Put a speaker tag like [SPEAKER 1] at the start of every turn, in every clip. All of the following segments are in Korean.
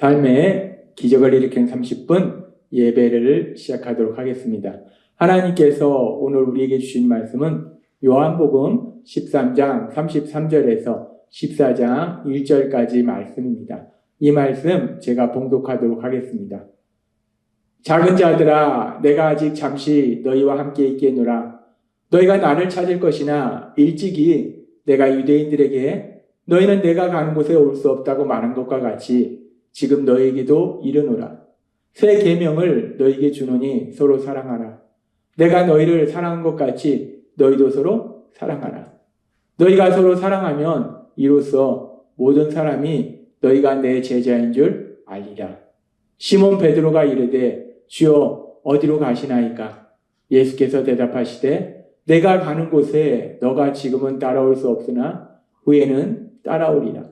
[SPEAKER 1] 삶의 기적을 일으키는 30분 예배를 시작하도록 하겠습니다. 하나님께서 오늘 우리에게 주신 말씀은 요한복음 13장 33절에서 14장 1절까지 말씀입니다. 이 말씀 제가 봉독하도록 하겠습니다. 작은 자들아, 내가 아직 잠시 너희와 함께 있겠노라. 너희가 나를 찾을 것이나 일찍이 내가 유대인들에게 너희는 내가 가는 곳에 올 수 없다고 말한 것과 같이 지금 너희에게도 이르노라. 새 계명을 너희에게 주노니 서로 사랑하라. 내가 너희를 사랑한 것 같이 너희도 서로 사랑하라. 너희가 서로 사랑하면 이로써 모든 사람이 너희가 내 제자인 줄 알리라. 시몬 베드로가 이르되 주여 어디로 가시나이까? 예수께서 대답하시되 내가 가는 곳에 너가 지금은 따라올 수 없으나 후에는 따라오리라.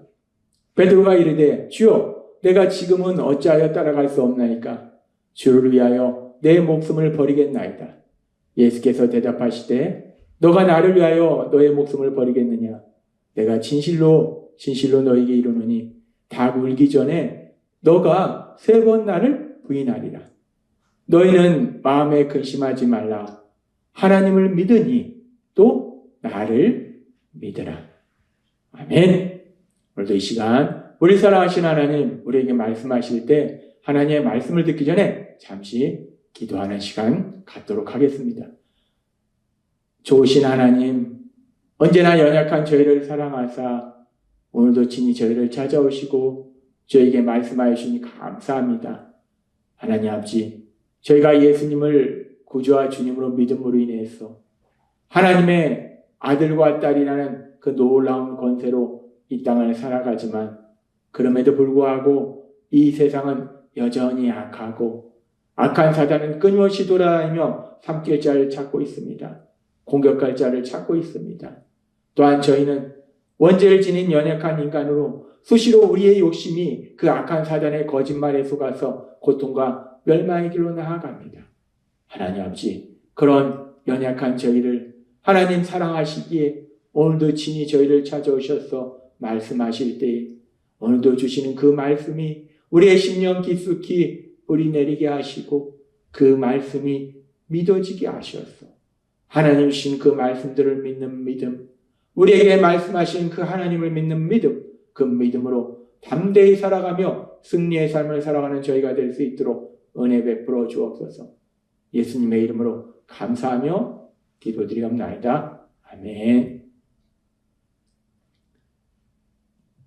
[SPEAKER 1] 베드로가 이르되 주여 내가 지금은 어찌하여 따라갈 수 없나이까? 주를 위하여 내 목숨을 버리겠나이다. 예수께서 대답하시되 너가 나를 위하여 너의 목숨을 버리겠느냐? 내가 진실로 너에게 이르노니 닭 울기 전에 너가 3번 나를 부인하리라. 너희는 마음에 근심하지 말라. 하나님을 믿으니 또 나를 믿으라. 아멘. 오늘도 이 시간 우리 사랑하신 하나님, 우리에게 말씀하실 때 하나님의 말씀을 듣기 전에 잠시 기도하는 시간 갖도록 하겠습니다. 좋으신 하나님, 언제나 연약한 저희를 사랑하사 오늘도 친히 저희를 찾아오시고 저에게 말씀하여 주시니 감사합니다. 하나님 아버지, 저희가 예수님을 구주와 주님으로 믿음으로 인해서 하나님의 아들과 딸이라는 그 놀라운 권세로 이 땅을 살아가지만 그럼에도 불구하고 이 세상은 여전히 악하고 악한 사단은 끊임없이 돌아다니며 삼킬 자를 찾고 있습니다. 공격할 자를 찾고 있습니다. 또한 저희는 원죄를 지닌 연약한 인간으로 수시로 우리의 욕심이 그 악한 사단의 거짓말에 속아서 고통과 멸망의 길로 나아갑니다. 하나님 아버지, 그런 연약한 저희를 하나님 사랑하시기에 오늘도 친히 저희를 찾아오셔서 말씀하실 때에 오늘도 주시는 그 말씀이 우리의 심령 깊숙이 뿌리내리게 하시고 그 말씀이 믿어지게 하셔서 하나님 주신 그 말씀들을 믿는 믿음, 우리에게 말씀하신 그 하나님을 믿는 믿음, 그 믿음으로 담대히 살아가며 승리의 삶을 살아가는 저희가 될 수 있도록 은혜 베풀어 주옵소서. 예수님의 이름으로 감사하며 기도드리옵나이다. 아멘.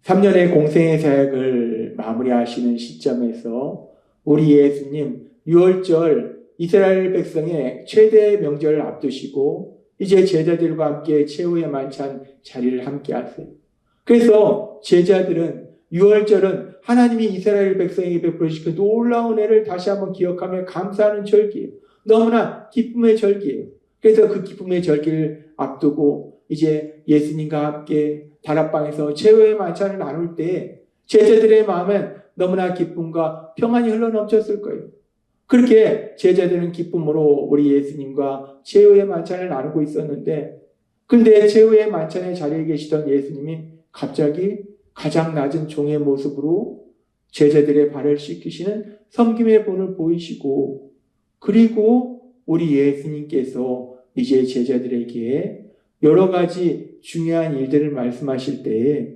[SPEAKER 1] 3년의 공생의 사역을 마무리하시는 시점에서 우리 예수님 6월절 이스라엘 백성의 최대 명절을 앞두시고 이제 제자들과 함께 최후의 만찬 자리를 함께 하세요. 그래서 제자들은 6월절은 하나님이 이스라엘 백성에게 베풀어 주신 그 놀라운 은혜를 다시 한번 기억하며 감사하는 절기예요. 너무나 기쁨의 절기예요. 그래서 그 기쁨의 절기를 앞두고 이제 예수님과 함께 다락방에서 최후의 만찬을 나눌 때 제자들의 마음엔 너무나 기쁨과 평안이 흘러넘쳤을 거예요. 그렇게 제자들은 기쁨으로 우리 예수님과 최후의 만찬을 나누고 있었는데, 근데 최후의 만찬의 자리에 계시던 예수님이 갑자기 가장 낮은 종의 모습으로 제자들의 발을 씻기시는 섬김의 본을 보이시고, 그리고 우리 예수님께서 이제 제자들에게 여러 가지 중요한 일들을 말씀하실 때에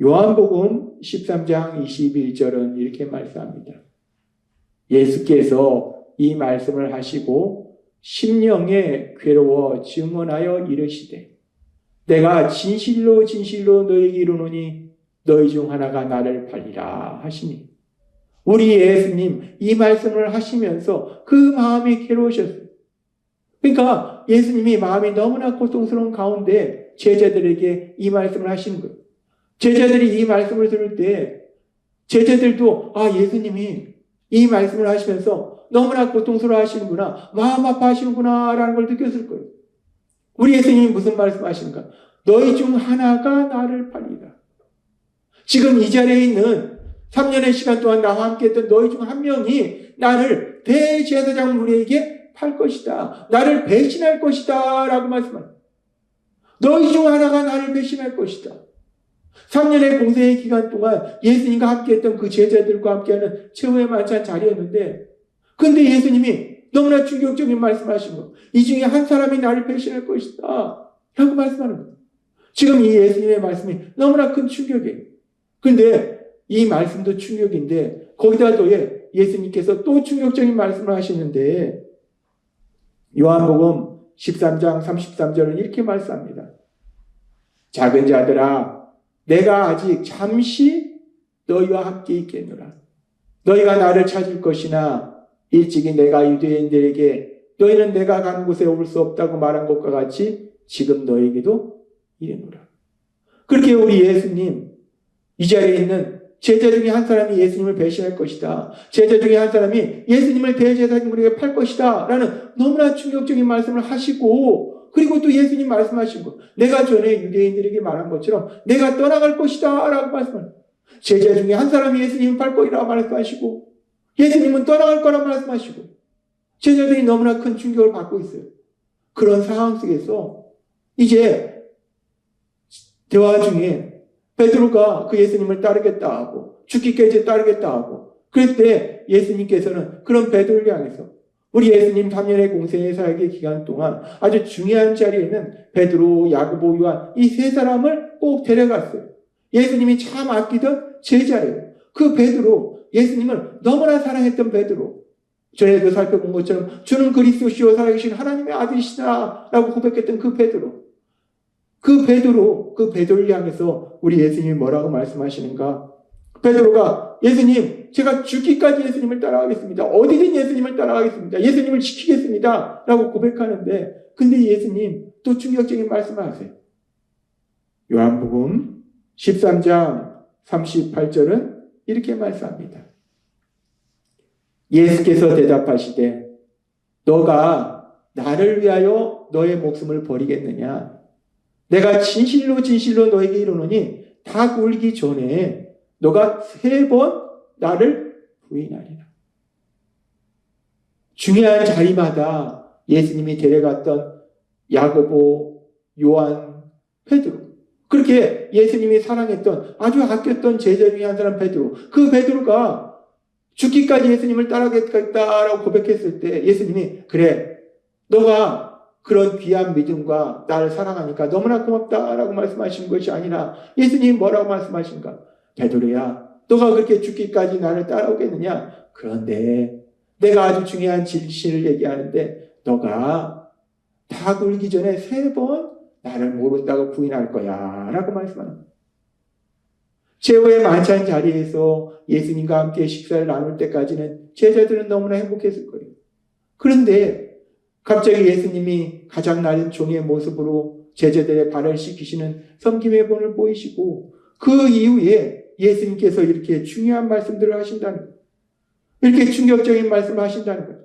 [SPEAKER 1] 요한복음 13장 21절은 이렇게 말씀합니다. 예수께서 이 말씀을 하시고 심령에 괴로워 증언하여 이르시되 내가 진실로 너희에게 이르노니 너희 중 하나가 나를 팔리라 하시니, 우리 예수님 이 말씀을 하시면서 그 마음이 괴로우셨어요. 그러니까 예수님이 마음이 너무나 고통스러운 가운데 제자들에게 이 말씀을 하시는 거예요. 제자들이 이 말씀을 들을 때 제자들도 예수님이 이 말씀을 하시면서 너무나 고통스러워 하시는구나, 마음 아파하시는구나 라는 걸 느꼈을 거예요. 우리 예수님이 무슨 말씀 하시는가? 너희 중 하나가 나를 팔리라. 지금 이 자리에 있는 3년의 시간 동안 나와 함께 했던 너희 중 한 명이 나를 대제사장 무리에게 팔 것이다. 나를 배신할 것이다. 라고 말씀합니다. 너희 중 하나가 나를 배신할 것이다. 3년의 공생의 기간 동안 예수님과 함께했던 그 제자들과 함께하는 최후의 만찬 자리였는데, 근데 예수님이 너무나 충격적인 말씀하신 거, 이 중에 한 사람이 나를 배신할 것이다 라고 말씀하는 거예요. 지금 이 예수님의 말씀이 너무나 큰 충격이에요. 근데 이 말씀도 충격인데 거기다 더해 예수님께서 또 충격적인 말씀을 하시는데, 요한복음 13장 33절은 이렇게 말씀합니다. 작은 자들아, 내가 아직 잠시 너희와 함께 있겠노라. 너희가 나를 찾을 것이나 일찍이 내가 유대인들에게 너희는 내가 가는 곳에 올 수 없다고 말한 것과 같이 지금 너희에게도 이르노라. 그렇게 우리 예수님, 이 자리에 있는 제자 중에 한 사람이 예수님을 배신할 것이다, 제자 중에 한 사람이 예수님을 대제사장님에게 팔 것이다 라는 너무나 충격적인 말씀을 하시고, 그리고 또 예수님 말씀하신 것, 내가 전에 유대인들에게 말한 것처럼 내가 떠나갈 것이다 라고 말씀합니다. 제자 중에 한 사람이 예수님을 팔 거라고 말씀하시고, 예수님은 떠나갈 거라고 말씀하시고, 제자들이 너무나 큰 충격을 받고 있어요. 그런 상황 속에서 이제 대화 중에 베드로가 그 예수님을 따르겠다 하고 죽기까지 따르겠다 하고, 그럴 때 예수님께서는 그런 베드로를 향해서 우리 예수님 3년의 공생의 사역의 기간 동안 아주 중요한 자리에는 베드로, 야고보, 요한 이 세 사람을 꼭 데려갔어요. 예수님이 참 아끼던 제자예요. 그 베드로, 예수님을 너무나 사랑했던 베드로, 전에도 살펴본 것처럼 주는 그리스도시요 살아계신 하나님의 아들이시다 라고 고백했던 그 베드로, 그 베드로를 향해서 우리 예수님이 뭐라고 말씀하시는가? 베드로가 예수님, 제가 죽기까지 예수님을 따라가겠습니다. 어디든 예수님을 따라가겠습니다. 예수님을 지키겠습니다 라고 고백하는데, 근데 예수님 또 충격적인 말씀을 하세요. 요한복음 13장 38절은 이렇게 말씀합니다. 예수께서 대답하시되 너가 나를 위하여 너의 목숨을 버리겠느냐? 내가 진실로 진실로 너에게 이르노니 닭 울기 전에 너가 3번 나를 부인하리라. 중요한 자리마다 예수님이 데려갔던 야고보, 요한, 베드로, 그렇게 예수님이 사랑했던 아주 아꼈던 제자 중에 한 사람 베드로, 그 베드로가 죽기까지 예수님을 따라가겠다라고 고백했을 때 예수님이 그래, 너가 그런 귀한 믿음과 나를 사랑하니까 너무나 고맙다라고 말씀하신 것이 아니라 예수님이 뭐라고 말씀하신가? 베드로야, 너가 그렇게 죽기까지 나를 따라오겠느냐? 그런데 내가 아주 중요한 진실을 얘기하는데 너가 다 굴기 전에 3번 나를 모른다고 부인할 거야 라고 말씀하는 거예요. 최후의 만찬 자리에서 예수님과 함께 식사를 나눌 때까지는 제자들은 너무나 행복했을 거예요. 그런데 갑자기 예수님이 가장 낮은 종의 모습으로 제자들의 발을 씻기시는 섬김의 본을 보이시고, 그 이후에 예수님께서 이렇게 중요한 말씀들을 하신다는 거예요. 이렇게 충격적인 말씀을 하신다는 거예요.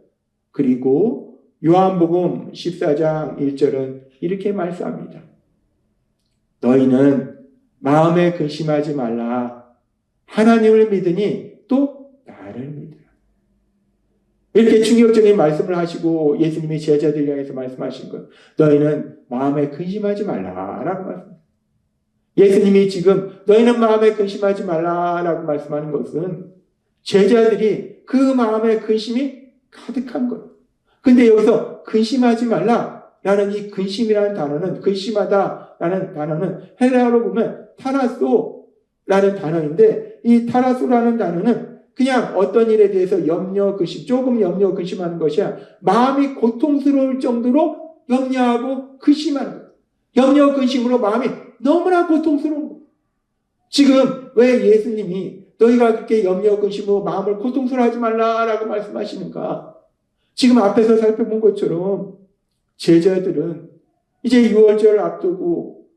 [SPEAKER 1] 그리고 요한복음 14장 1절은 이렇게 말씀합니다. 너희는 마음에 근심하지 말라. 하나님을 믿으니 또 나를 믿으라. 이렇게 충격적인 말씀을 하시고 예수님이 제자들 향해서 말씀하신 것, 너희는 마음에 근심하지 말라라고 말씀합니다. 예수님이 지금 너희는 마음에 근심하지 말라라고 말씀하는 것은 제자들이 그 마음에 근심이 가득한 거예요. 근데 여기서 근심하지 말라라는 이 근심이라는 단어는, 근심하다라는 단어는 헬라어로 보면 타라소라는 단어인데, 이 타라소라는 단어는 그냥 어떤 일에 대해서 염려, 근심, 조금 염려, 근심하는 것이 아니라 마음이 고통스러울 정도로 염려하고 근심하는 거예요. 염려, 근심으로 마음이 너무나 고통스러운 거예요. 지금 왜 예수님이 너희가 그렇게 염려, 근심으로 마음을 고통스러워하지 말라라고 말씀하시는가? 지금 앞에서 살펴본 것처럼 제자들은 이제 유월절을 앞두고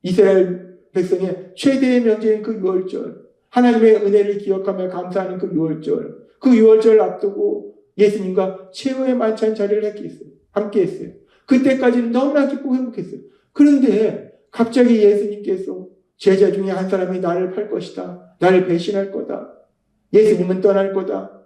[SPEAKER 1] 이스라엘 백성의 최대의 명제인 그 유월절, 하나님의 은혜를 기억하며 감사하는 그 유월절, 그 유월절을 앞두고 예수님과 최후의 만찬 자리를 함께 했어요. 그때까지는 너무나 기쁘고 행복했어요. 그런데 갑자기 예수님께서 제자 중에 한 사람이 나를 팔 것이다, 나를 배신할 거다, 예수님은 떠날 거다,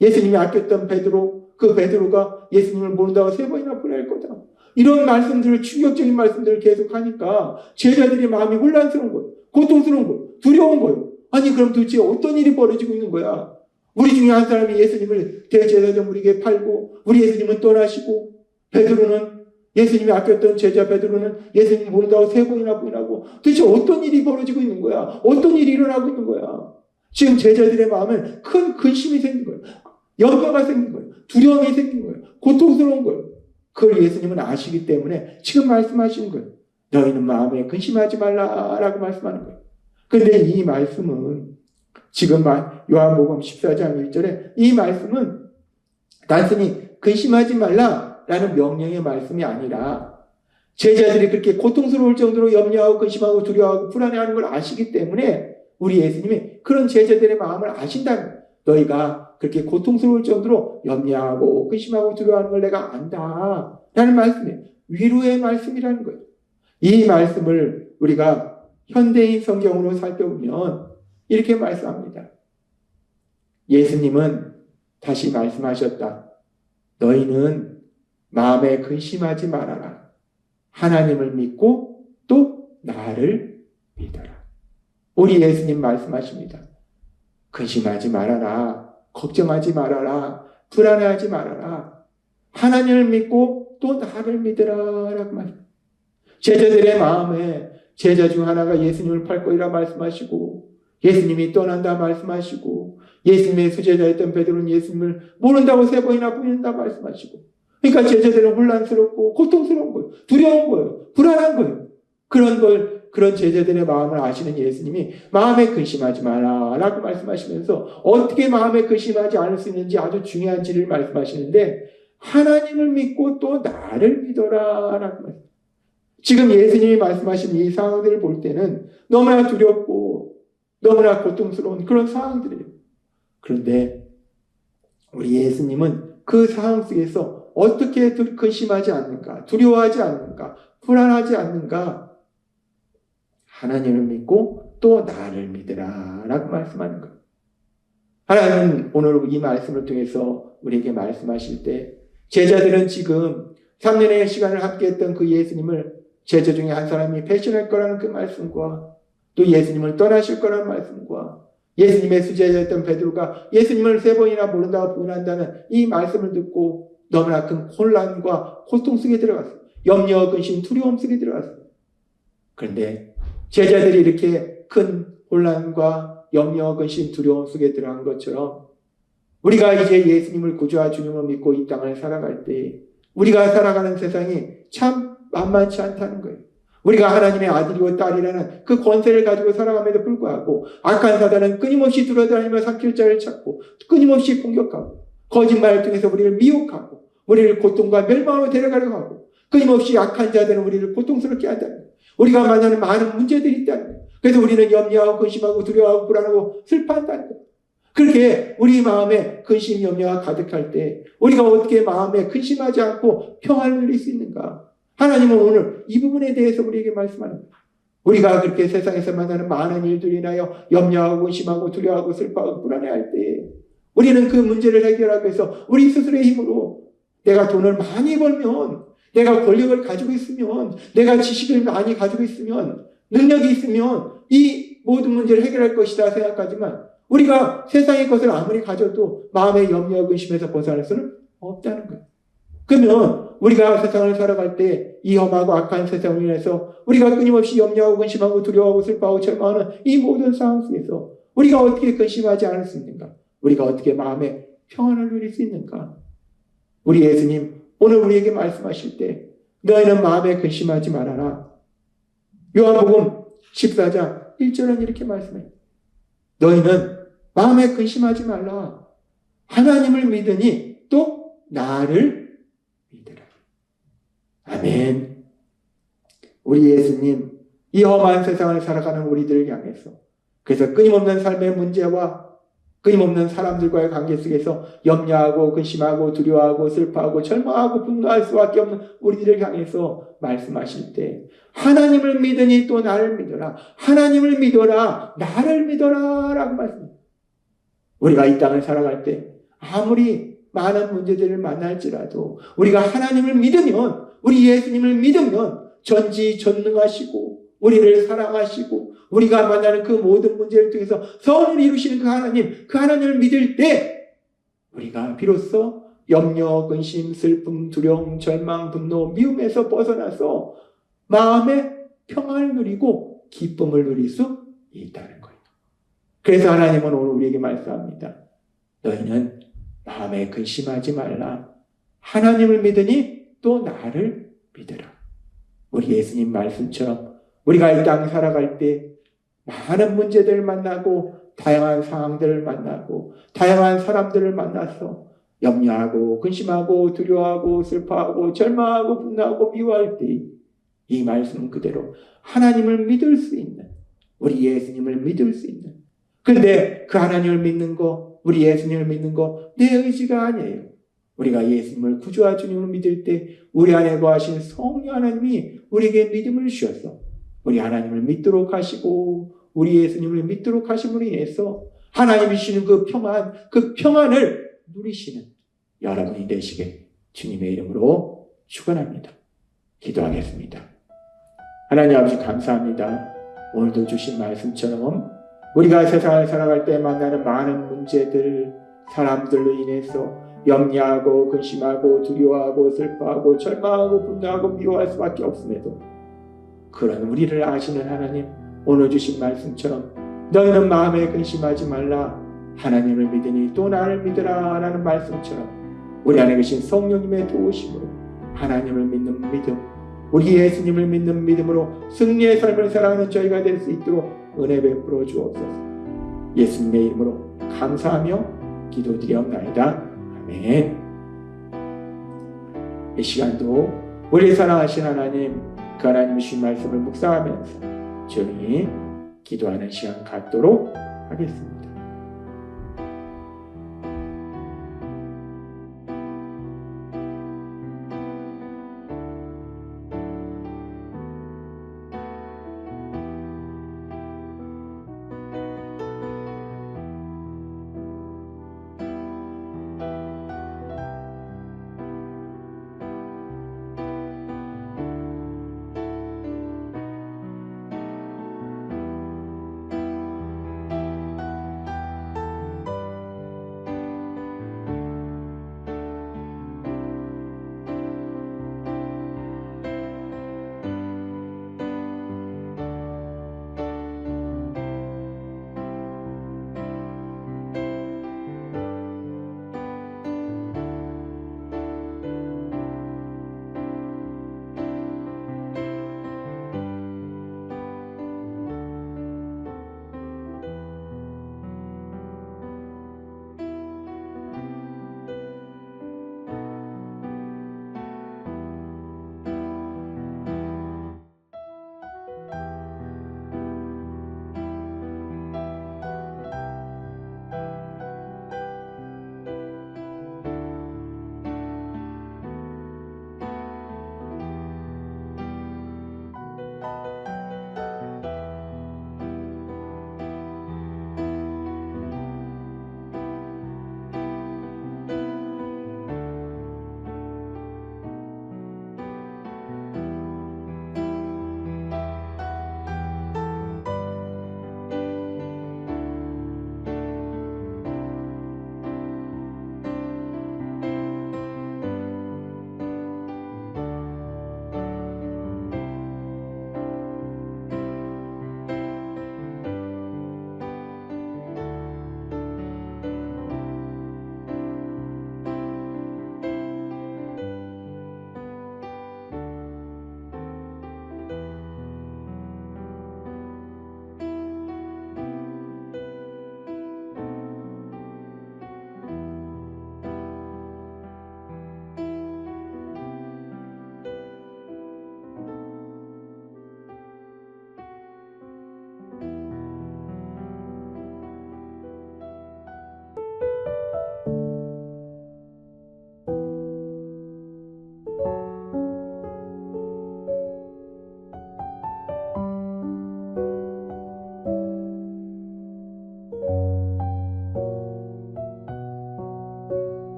[SPEAKER 1] 예수님이 아꼈던 베드로, 그 베드로가 예수님을 모른다고 3번이나 부인할 거다, 이런 말씀들을, 충격적인 말씀들을 계속 하니까 제자들이 마음이 혼란스러운 거예요. 고통스러운 거예요. 두려운 거예요. 아니 그럼 도대체 어떤 일이 벌어지고 있는 거야? 우리 중에 한 사람이 예수님을 대제사장 우리에게 팔고 우리 예수님은 떠나시고 베드로는 예수님이 아꼈던 제자 베드로는 예수님 모른다고 3번이나 부인하고 도대체 어떤 일이 벌어지고 있는 거야? 어떤 일이 일어나고 있는 거야? 지금 제자들의 마음에 큰 근심이 생긴 거예요. 염려가 생긴 거예요. 두려움이 생긴 거예요. 고통스러운 거예요. 그걸 예수님은 아시기 때문에 지금 말씀하시는 거예요. 너희는 마음에 근심하지 말라라고 말씀하는 거예요. 그런데 이 말씀은 지금 요한복음 14장 1절에 이 말씀은 단순히 근심하지 말라라는 명령의 말씀이 아니라 제자들이 그렇게 고통스러울 정도로 염려하고 근심하고 두려워하고 불안해하는 걸 아시기 때문에 우리 예수님이 그런 제자들의 마음을 아신다는 거예요. 너희가 그렇게 고통스러울 정도로 염려하고 근심하고 두려워하는 걸 내가 안다 라는 말씀이에요. 위로의 말씀이라는 거예요. 이 말씀을 우리가 현대인 성경으로 살펴보면 이렇게 말씀합니다. 예수님은 다시 말씀하셨다. 너희는 마음에 근심하지 말아라. 하나님을 믿고 또 나를 믿어라. 우리 예수님 말씀하십니다. 근심하지 말아라. 걱정하지 말아라. 불안해하지 말아라. 하나님을 믿고 또 나를 믿으라 라고 말합니다. 제자들의 마음에 제자 중 하나가 예수님을 팔 거리라 말씀하시고 예수님이 떠난다 말씀하시고 예수님의 수제자였던 베드로는 예수님을 모른다고 3번이나 부인한다 말씀하시고 그러니까 제자들은 혼란스럽고 고통스러운 거예요. 두려운 거예요. 불안한 거예요. 그런 제자들의 마음을 아시는 예수님이 마음에 근심하지 마라 라고 말씀하시면서 어떻게 마음에 근심하지 않을 수 있는지 아주 중요한 진리를 말씀하시는데 하나님을 믿고 또 나를 믿어라 라고 말씀하십니다. 지금 예수님이 말씀하신 이 상황들을 볼 때는 너무나 두렵고 너무나 고통스러운 그런 상황들이에요. 그런데 우리 예수님은 그 상황 속에서 어떻게 근심하지 않는가, 두려워하지 않는가, 불안하지 않는가, 하나님을 믿고 또 나를 믿으라 라고 말씀하는 거예요. 하나님은 오늘 이 말씀을 통해서 우리에게 말씀하실 때 제자들은 지금 3년의 시간을 함께했던 그 예수님을 제자 중에 한 사람이 배신할 거라는 그 말씀과 또 예수님을 떠나실 거라는 말씀과 예수님의 수제자였던 베드로가 예수님을 3번이나 모른다고 부인한다는 이 말씀을 듣고 너무나 큰 혼란과 고통 속에 들어갔어요. 염려, 근심, 두려움 속에 들어갔어요. 그런데 제자들이 이렇게 큰 혼란과 염려, 근심, 두려움 속에 들어간 것처럼 우리가 이제 예수님을 구주와 주님을 믿고 이 땅을 살아갈 때 우리가 살아가는 세상이 참 만만치 않다는 거예요. 우리가 하나님의 아들이고 딸이라는 그 권세를 가지고 살아감에도 불구하고 악한 사단은 끊임없이 돌아다니며 삼킬 자를 찾고 끊임없이 공격하고 거짓말을 통해서 우리를 미혹하고 우리를 고통과 멸망으로 데려가려고 하고 끊임없이 악한 자들은 우리를 고통스럽게 한다는 거예요. 우리가 만나는 많은 문제들이 있다는 거예요. 그래서 우리는 염려하고 근심하고 두려워하고 불안하고 슬퍼한다는 거예요. 그렇게 우리 마음에 근심, 염려가 가득할 때 우리가 어떻게 마음에 근심하지 않고 평안을 누릴 수 있는가? 하나님은 오늘 이 부분에 대해서 우리에게 말씀합니다. 우리가 그렇게 세상에서 만나는 많은 일들이 인하여 염려하고 근심하고 두려워하고 슬퍼하고 불안해할 때 우리는 그 문제를 해결하기 위해서 우리 스스로의 힘으로 내가 돈을 많이 벌면 내가 권력을 가지고 있으면 내가 지식을 많이 가지고 있으면 능력이 있으면 이 모든 문제를 해결할 것이다 생각하지만 우리가 세상의 것을 아무리 가져도 마음의 염려 근심에서 벗어날 수는 없다는 거예요. 그러면 우리가 세상을 살아갈 때 이 험하고 악한 세상을 인해서 우리가 끊임없이 염려하고 근심하고 두려워하고 슬퍼하고 절망하는 이 모든 상황 속에서 우리가 어떻게 근심하지 않을 수 있는가? 우리가 어떻게 마음에 평안을 누릴 수 있는가? 우리 예수님 오늘 우리에게 말씀하실 때 너희는 마음에 근심하지 말아라. 요한복음 14장 1절은 이렇게 말씀해요. 너희는 마음에 근심하지 말라. 하나님을 믿으니 또 나를 믿으라. 아멘. 우리 예수님 이 험한 세상을 살아가는 우리들을 향해서 그래서 끊임없는 삶의 문제와 끊임없는 사람들과의 관계 속에서 염려하고 근심하고 두려워하고 슬퍼하고 절망하고 분노할 수밖에 없는 우리들을 향해서 말씀하실 때 하나님을 믿으니 또 나를 믿어라. 하나님을 믿어라. 나를 믿어라 라고 말씀합니다. 우리가 이 땅을 살아갈 때 아무리 많은 문제들을 만날지라도 우리가 하나님을 믿으면 우리 예수님을 믿으면 전지전능하시고 우리를 사랑하시고 우리가 만나는 그 모든 문제를 통해서 선을 이루시는 그 하나님을 믿을 때 우리가 비로소 염려, 근심, 슬픔, 두려움, 절망, 분노, 미움에서 벗어나서 마음의 평안을 누리고 기쁨을 누릴 수 있다는 거예요. 그래서 하나님은 오늘 우리에게 말씀합니다. 너희는 마음에 근심하지 말라. 하나님을 믿으니 또 나를 믿으라. 우리 예수님 말씀처럼 우리가 이 땅 살아갈 때 많은 문제들을 만나고 다양한 상황들을 만나고 다양한 사람들을 만나서 염려하고 근심하고 두려워하고 슬퍼하고 절망하고 분노하고 미워할 때 이 말씀은 그대로 하나님을 믿을 수 있는, 우리 예수님을 믿을 수 있는, 근데 그 하나님을 믿는 거, 우리 예수님을 믿는 거 내 의지가 아니에요. 우리가 예수님을 구주와 주님을 믿을 때 우리 안에 거하신 성령 하나님이 우리에게 믿음을 주셔서 우리 하나님을 믿도록 하시고 우리 예수님을 믿도록 하심으로 인해서 하나님이 주시는 그 평안을 누리시는 여러분이 되시게 주님의 이름으로 축원합니다. 기도하겠습니다. 하나님 아버지 감사합니다. 오늘도 주신 말씀처럼 우리가 세상을 살아갈 때 만나는 많은 문제들, 사람들로 인해서 염려하고 근심하고 두려워하고 슬퍼하고 절망하고 분노하고 미워할 수밖에 없음에도 그런 우리를 아시는 하나님, 오늘 주신 말씀처럼 너희는 마음에 근심하지 말라. 하나님을 믿으니 또 나를 믿으라 라는 말씀처럼 우리 안에 계신 성령님의 도우심으로 하나님을 믿는 믿음, 우리 예수님을 믿는 믿음으로 승리의 삶을 살아가는 저희가 될 수 있도록 은혜 베풀어 주옵소서. 예수님의 이름으로 감사하며 기도드리옵나이다. 아멘. 이 시간도 우리 사랑하신 하나님, 그 하나님의 주신 말씀을 묵상하면서 조용히 기도하는 시간 갖도록 하겠습니다.